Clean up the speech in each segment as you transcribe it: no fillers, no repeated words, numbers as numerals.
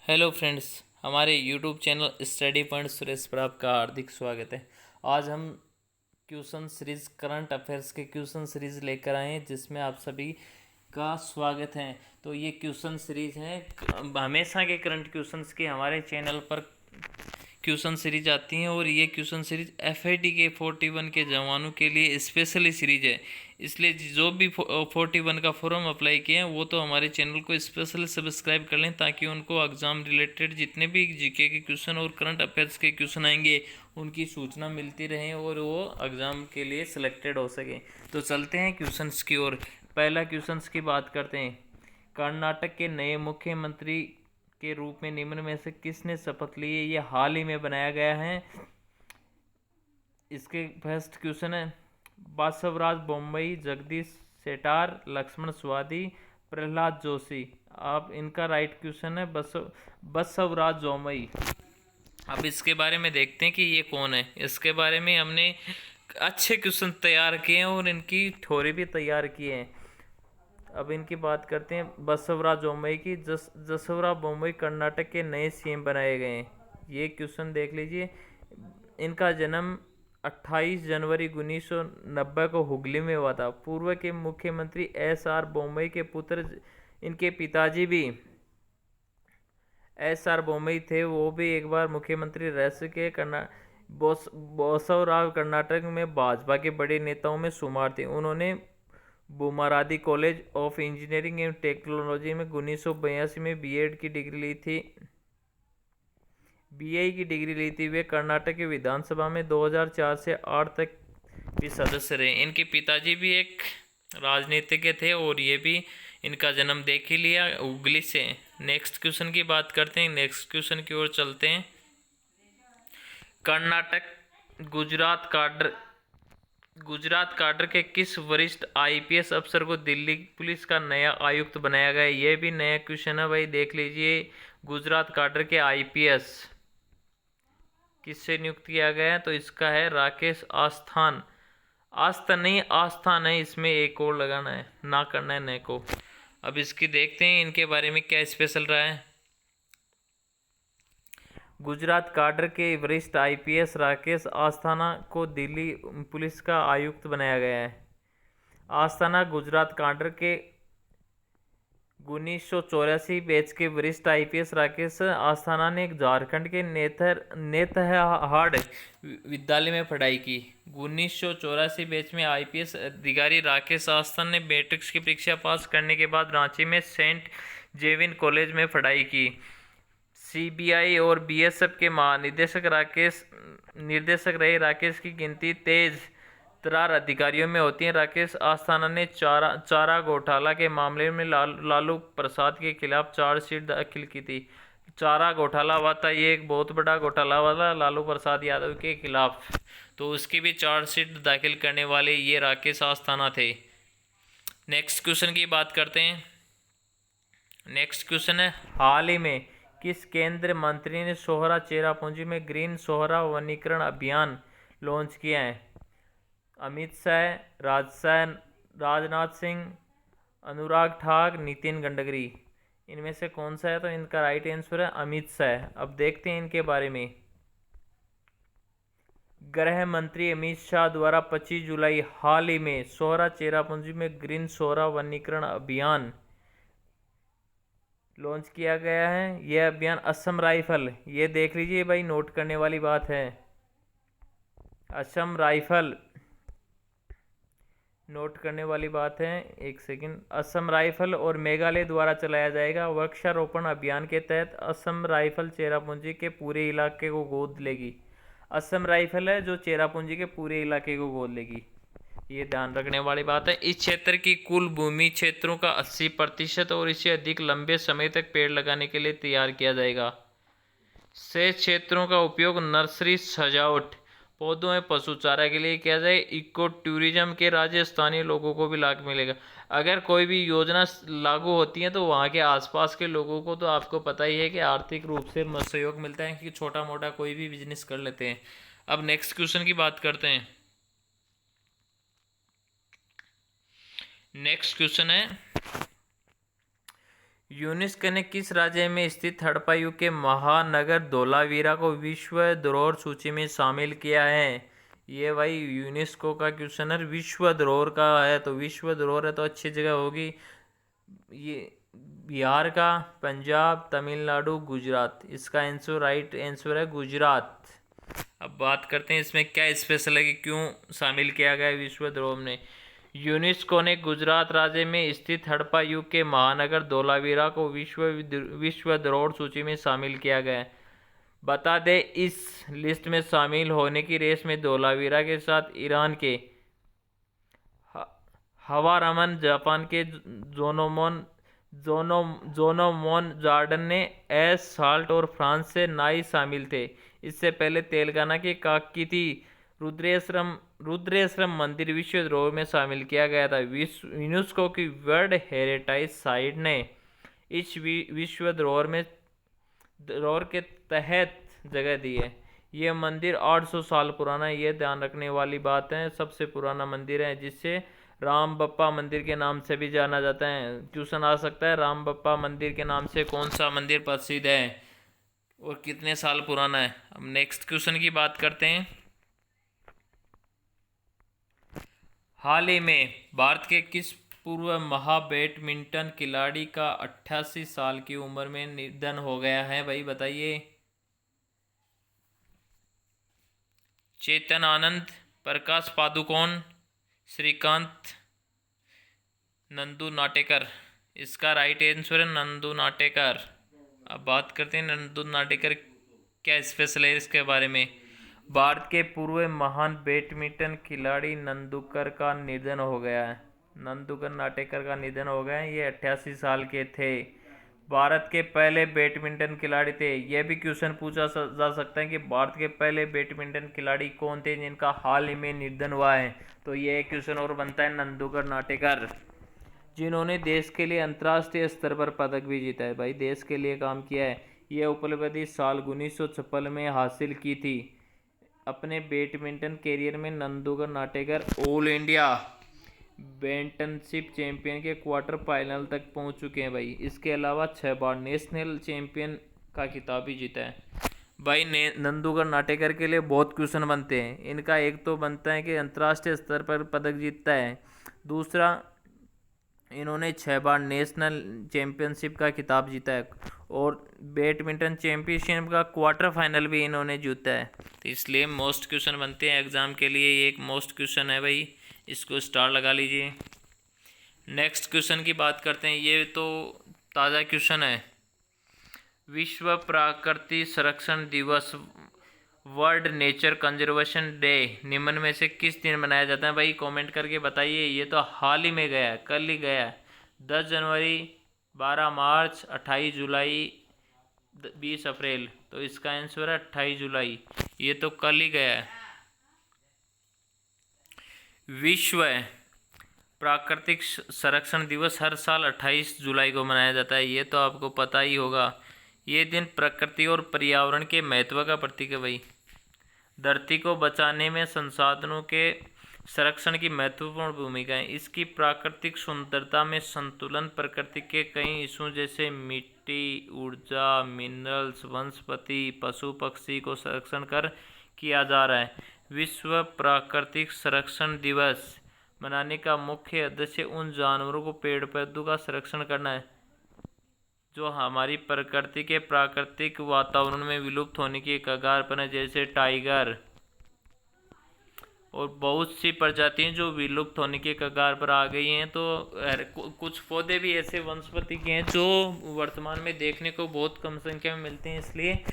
Hello friends, हमारे YouTube channel study point Suresh पर आपका हार्दिक स्वागत है। आज हम क्वेश्चन सीरीज करंट अफेयर्स के क्वेश्चन सीरीज लेकर आए हैं जिसमें आप सभी का स्वागत है। तो ये क्वेश्चन सीरीज है, हमेशा के करंट क्वेश्चंस के हमारे चैनल पर क्वेश्चन सीरीज आती हैं और ये क्वेश्चन सीरीज FIT के 41 के जवानों के लिए स्पेशली सीरीज है। इसलिए जो भी 41 का फॉर्म अप्लाई किए हैं वो तो हमारे चैनल को स्पेशली सब्सक्राइब कर लें ताकि उनको एग्ज़ाम रिलेटेड जितने भी जीके के क्वेश्चन और करंट अफेयर्स के क्वेश्चन आएंगे उनकी सूचना मिलती रहे और वो एग्ज़ाम के लिए सिलेक्टेड हो सके। तो चलते हैं क्वेश्चंस की ओर। पहला क्वेश्चंस की बात करते हैं। कर्नाटक के नए मुख्यमंत्री के रूप में निम्न में से किसने शपथ ली है? ये हाल ही में बनाया गया है। इसके फर्स्ट क्वेश्चन है बसवराज बोम्मई, जगदीश शेट्टार, लक्ष्मण सवदी, प्रहलाद जोशी। आप इनका राइट क्वेश्चन है बसवराज बोम्मई। अब इसके बारे में देखते हैं कि ये कौन है। इसके बारे में हमने अच्छे क्वेश्चन तैयार किए हैं और इनकी थ्योरी भी तैयार किए हैं। अब इनकी बात करते हैं बसवराज बोम्मई की। जसवराज बोम्मई कर्नाटक के नए CM बनाए गए हैं। ये क्वेश्चन देख लीजिए। इनका जन्म 28 जनवरी 1990 को हुगली में हुआ था। पूर्व के मुख्यमंत्री SR बोम्मई के पुत्र, इनके पिताजी भी SR बोम्मई थे, वो भी एक बार मुख्यमंत्री रह सके। बसवराज कर्नाटक में भाजपा के बड़े नेताओं में शुमार थे। उन्होंने बुमारादी college of engineering and technology में 1982 में BA की डिग्री ली थी। BA की डिग्री ली थी। वे कर्नाटक की विधानसभा में 2004 से 8 तक भी सदस्य रहे। इनके पिताजी भी एक राजनीतिज्ञ थे और ये भी इनका जन्म देख ही लिया हुगली से। नेक्स्ट क्वेश्चन की बात करते हैं। नेक्स्ट क्वेश्चन की ओर चलते हैं। कर्नाटक गुजरात काडर के किस वरिष्ठ IPS अफसर को दिल्ली पुलिस का नया आयुक्त बनाया गया? ये भी नया क्वेश्चन है भाई, देख लीजिए। गुजरात काडर के IPS किससे नियुक्त किया गया है? तो इसका है राकेश आस्थान। आस्थान नहीं, आस्थान है, इसमें एक और लगाना है, ना करना है नए को। अब इसकी देखते हैं इनके बारे में क्या स्पेशल रहा है। गुजरात काडर के वरिष्ठ IPS राकेश आस्थाना को दिल्ली पुलिस का आयुक्त बनाया गया है। आस्थाना गुजरात काडर के 1984 बैच के वरिष्ठ IPS राकेश आस्थाना ने झारखंड के नेतरहाट विद्यालय में पढ़ाई की। 1984 बैच में IPS अधिकारी राकेश आस्थाना ने मैट्रिक्स की परीक्षा पास करने के बाद रांची में सेंट जेविन कॉलेज में पढ़ाई की। CBI और BSF के निर्देशक रहे राकेश की गिनती तेज तरार अधिकारियों में होती है। राकेश आस्थाना ने चारा घोटाला के मामले में लालू प्रसाद के खिलाफ चार्जशीट दाखिल की थी। चारा घोटाला हुआ था, ये एक बहुत बड़ा घोटाला हुआ था लालू प्रसाद यादव के खिलाफ, तो उसकी भी चार्जशीट दाखिल करने वाले ये राकेश आस्थाना थे। नेक्स्ट क्वेश्चन की बात करते हैं। नेक्स्ट क्वेश्चन है हाल ही में किस केंद्रीय मंत्री ने सोहरा चेरापूंजी में ग्रीन सोहरा वनीकरण अभियान लॉन्च किया है? अमित शाह, राजनाथ सिंह, अनुराग ठाकुर, नितिन गडकरी। इनमें से कौन सा है? तो इनका राइट आंसर है अमित शाह। अब देखते हैं इनके बारे में। गृह मंत्री अमित शाह द्वारा 25 जुलाई हाल ही में सोहरा चेरापूंजी में ग्रीन सोहरा वनीकरण अभियान लॉन्च किया गया है। यह अभियान असम राइफल, ये देख लीजिए भाई, नोट करने वाली बात है। असम राइफल नोट करने वाली बात है, एक सेकंड। असम राइफल और मेघालय द्वारा चलाया जाएगा। वृक्षारोपण अभियान के तहत असम राइफल चेरापूंजी के पूरे इलाके को गोद लेगी। असम राइफल है जो चेरापूंजी के पूरे इलाके को गोद लेगी, ये ध्यान रखने वाली बात है। इस क्षेत्र की कुल भूमि क्षेत्रों का 80% और इससे अधिक लंबे समय तक पेड़ लगाने के लिए तैयार किया जाएगा। शेष क्षेत्रों का उपयोग नर्सरी, सजावट, पौधों में पशु चारा के लिए किया जाए। इको टूरिज्म के राज्य स्थानीय लोगों को भी लाभ मिलेगा। अगर कोई भी योजना लागू होती है तो वहाँ के आसपास के लोगों को तो आपको पता ही है कि आर्थिक रूप से सहयोग मिलता है कि छोटा मोटा कोई भी बिजनेस कर लेते हैं। अब नेक्स्ट क्वेश्चन की बात करते हैं। नेक्स्ट क्वेश्चन है यूनेस्को ने किस राज्य में स्थित हड़प्पा के महानगर धोलावीरा को विश्व धरोहर सूची में शामिल किया है? ये भाई यूनेस्को का क्वेश्चन है, विश्व धरोहर का है, तो विश्व धरोहर है तो अच्छी जगह होगी। ये बिहार का, पंजाब, तमिलनाडु, गुजरात। इसका आंसर राइट आंसर है गुजरात। अब बात करते हैं इसमें क्या स्पेशल है कि क्यों शामिल किया गया है विश्व धरोहर में। यूनेस्को ने गुजरात राज्य में स्थित हड़प्पा युग के महानगर धोलावीरा को विश्व धरोहर सूची में शामिल किया गया है। बता दें, इस लिस्ट में शामिल होने की रेस में धोलावीरा के साथ ईरान के हवा रमन, जापान के जोनोमोन जॉर्डन ने एस साल्ट और फ्रांस से नाई शामिल थे। इससे पहले तेलंगाना के काकती रुद्रेश्वरम मंदिर विश्व धरोहर में शामिल किया गया था। यूनेस्को की वर्ल्ड हेरिटेज साइट ने इस विश्व धरोहर के तहत जगह दी है। ये मंदिर 800 साल पुराना है, ये ध्यान रखने वाली बात है। सबसे पुराना मंदिर है, जिससे राम बप्पा मंदिर के नाम से भी जाना जाता है। क्वेश्चन आ सकता है, राम बप्पा मंदिर के नाम से कौन सा मंदिर प्रसिद्ध है और कितने साल पुराना है। अब नेक्स्ट क्वेश्चन की बात करते हैं। हाल ही में भारत के किस पूर्व बैडमिंटन खिलाड़ी का 88 साल की उम्र में निधन हो गया है? भाई बताइए। चेतन आनंद, प्रकाश पादुकोण, श्रीकांत, नंदू नाटेकर। इसका राइट आंसर है नंदू नाटेकर। अब बात करते हैं नंदू नाटेकर क्या स्पेशल है इसके बारे में। भारत के पूर्व महान बैडमिंटन खिलाड़ी नंदुकर का निधन हो गया है। नंदुकर नाटेकर का निधन हो गया है। ये 88 साल के थे। भारत के पहले बैडमिंटन खिलाड़ी थे। यह भी क्वेश्चन पूछा जा सकता है कि भारत के पहले बैडमिंटन खिलाड़ी कौन थे जिनका हाल ही में निधन हुआ है। तो यह क्वेश्चन और बनता है नंदुकर नाटेकर, जिन्होंने देश के लिए अंतर्राष्ट्रीय स्तर पर पदक भी जीता है। भाई देश के लिए काम किया है। यह उपलब्धि साल 1956 में हासिल की थी। अपने बैडमिंटन कैरियर में नंदुकर नाटेकर ऑल इंडिया बैडमिंटनशिप चैंपियन के क्वार्टर फाइनल तक पहुंच चुके हैं। भाई इसके अलावा 6 बार नेशनल चैंपियन का खिताब भी जीता है। भाई नंदुकर नाटेकर के लिए बहुत क्वेश्चन बनते हैं। इनका एक तो बनता है कि अंतर्राष्ट्रीय स्तर पर पदक जीतता है, दूसरा इन्होंने 6 बार नेशनल चैंपियनशिप का खिताब जीता है, और बैडमिंटन चैंपियनशिप का क्वार्टर फाइनल भी इन्होंने जीता है। तो इसलिए मोस्ट क्वेश्चन बनते हैं एग्जाम के लिए। ये एक मोस्ट क्वेश्चन है भाई, इसको स्टार लगा लीजिए। नेक्स्ट क्वेश्चन की बात करते हैं। ये तो ताज़ा क्वेश्चन है। विश्व प्रकृति संरक्षण दिवस, वर्ल्ड नेचर कंजर्वेशन डे निम्न में से किस दिन मनाया जाता है? भाई कमेंट करके बताइए। ये तो हाल ही में गया है, कल ही गया है। 10 जनवरी, 12 मार्च, 28 जुलाई, 20 अप्रैल। तो इसका आंसर है 28 जुलाई। ये तो कल ही गया है। विश्व प्राकृतिक संरक्षण दिवस हर साल 28 जुलाई को मनाया जाता है। ये तो आपको पता ही होगा। ये दिन प्रकृति और पर्यावरण के महत्व का प्रतीक है। भाई धरती को बचाने में संसाधनों के संरक्षण की महत्वपूर्ण भूमिका है। इसकी प्राकृतिक सुंदरता में संतुलन प्रकृति के कई हिस्सों जैसे मिट्टी, ऊर्जा, मिनरल्स, वनस्पति, पशु पक्षी को संरक्षण कर किया जा रहा है। विश्व प्राकृतिक संरक्षण दिवस मनाने का मुख्य उद्देश्य उन जानवरों को, पेड़ पौधों का संरक्षण करना है जो हमारी प्रकृति के प्राकृतिक वातावरण में विलुप्त होने की कगार पर है, जैसे टाइगर और बहुत सी प्रजातियां जो विलुप्त होने के कगार पर आ गई हैं। तो कुछ पौधे भी ऐसे वनस्पति के हैं जो वर्तमान में देखने को बहुत कम संख्या में मिलते हैं। इसलिए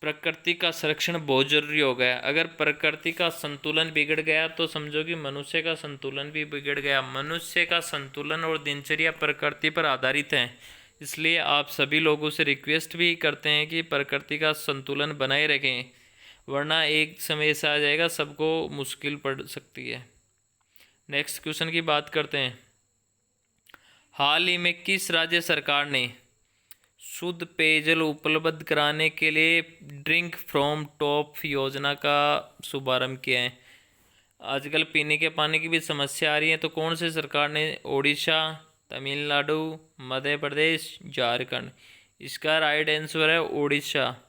प्रकृति का संरक्षण बहुत जरूरी हो गया। अगर प्रकृति का संतुलन बिगड़ गया तो समझो कि मनुष्य का संतुलन भी बिगड़ गया। मनुष्य का संतुलन और दिनचर्या प्रकृति पर आधारित है। इसलिए आप सभी लोगों से रिक्वेस्ट भी करते हैं कि प्रकृति का संतुलन बनाए रखें, वरना एक समय ऐसा आ जाएगा सबको मुश्किल पड़ सकती है। नेक्स्ट क्वेश्चन की बात करते हैं। हाल ही में किस राज्य सरकार ने शुद्ध पेयजल उपलब्ध कराने के लिए ड्रिंक फ्रॉम टॉप योजना का शुभारंभ किया है? आजकल पीने के पानी की भी समस्या आ रही है, तो कौन से सरकार ने? ओडिशा, तमिलनाडु, मध्य प्रदेश, झारखंड। इसका राइट आंसर है उड़ीसा।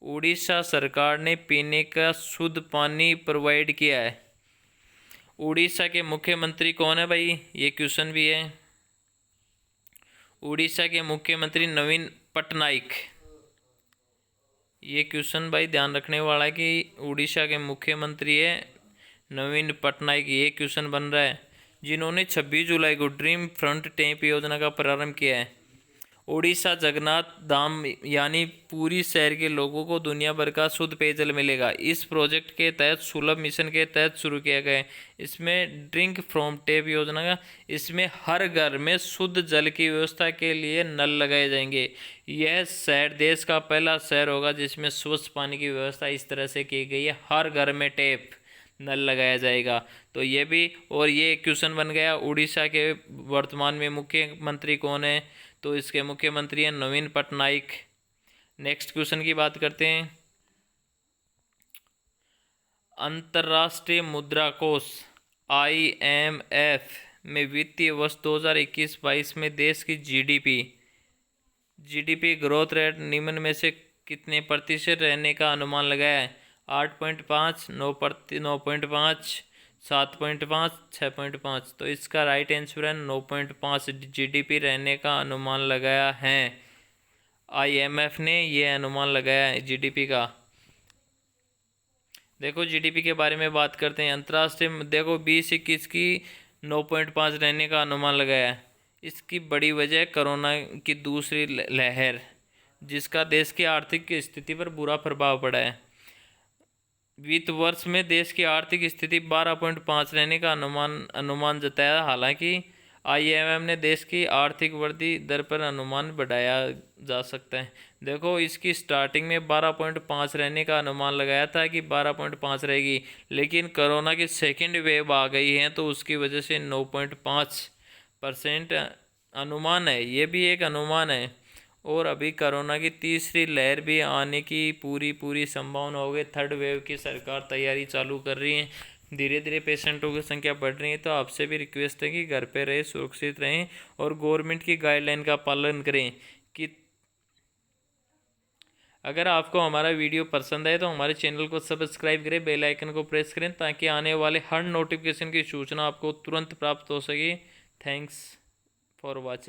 उड़ीसा सरकार ने पीने का शुद्ध पानी प्रोवाइड किया है। उड़ीसा के मुख्यमंत्री कौन है भाई, ये क्वेश्चन भी है। उड़ीसा के मुख्यमंत्री नवीन पटनायक। ये क्वेश्चन भाई ध्यान रखने वाला है कि उड़ीसा के मुख्यमंत्री है नवीन पटनायक। ये क्वेश्चन बन रहा है, जिन्होंने 26 जुलाई को ड्रीम फ्रंट टैंक योजना का प्रारंभ किया है। उड़ीसा जगन्नाथ धाम यानी पूरी शहर के लोगों को दुनिया भर का शुद्ध पेयजल मिलेगा। इस प्रोजेक्ट के तहत सुलभ मिशन के तहत शुरू किया गया है। इसमें ड्रिंक फ्रॉम टैप योजना का, इसमें हर घर में शुद्ध जल की व्यवस्था के लिए नल लगाए जाएंगे। यह शहर देश का पहला शहर होगा जिसमें स्वच्छ पानी की व्यवस्था इस तरह से की गई है, हर घर में टैप नल लगाया जाएगा। तो ये भी, और ये क्वेश्चन बन गया उड़ीसा के वर्तमान में मुख्यमंत्री कौन है, तो इसके मुख्यमंत्री हैं नवीन पटनायक। नेक्स्ट क्वेश्चन की बात करते हैं। अंतर्राष्ट्रीय मुद्रा कोष IMF में वित्तीय वर्ष 2021-22 में देश की जीडीपी ग्रोथ रेट निम्न में से कितने प्रतिशत रहने का अनुमान लगाया है? 8.5, 9.5, 7.5, 6.5। तो इसका राइट आंसर है 9.5 जीडीपी रहने का अनुमान लगाया है। IMF ने ये अनुमान लगाया है जीडीपी का। देखो जीडीपी के बारे में बात करते हैं। अंतर्राष्ट्रीय, देखो 2021 की 9.5 रहने का अनुमान लगाया है। इसकी बड़ी वजह कोरोना की दूसरी लहर, जिसका देश की आर्थिक स्थिति पर बुरा प्रभाव पड़ा है। वित्त वर्ष में देश की आर्थिक स्थिति 12.5 रहने का अनुमान जताया। हालांकि IMF ने देश की आर्थिक वृद्धि दर पर अनुमान बढ़ाया जा सकता है। देखो इसकी स्टार्टिंग में 12.5 रहने का अनुमान लगाया था कि 12.5 रहेगी, लेकिन कोरोना की सेकेंड वेव आ गई है तो उसकी वजह से 9.5% अनुमान है। ये भी एक अनुमान है, और अभी कोरोना की तीसरी लहर भी आने की पूरी संभावना हो गई। थर्ड वेव की सरकार तैयारी चालू कर रही है। धीरे धीरे पेशेंटों की संख्या बढ़ रही है। तो आपसे भी रिक्वेस्ट है कि घर पे रहें, सुरक्षित रहें और गवर्नमेंट की गाइडलाइन का पालन करें। कि अगर आपको हमारा वीडियो पसंद आए तो हमारे चैनल को सब्सक्राइब करें, बेल आइकन को प्रेस करें, ताकि आने वाले हर नोटिफिकेशन की सूचना आपको तुरंत प्राप्त हो सके। Thanks for watching.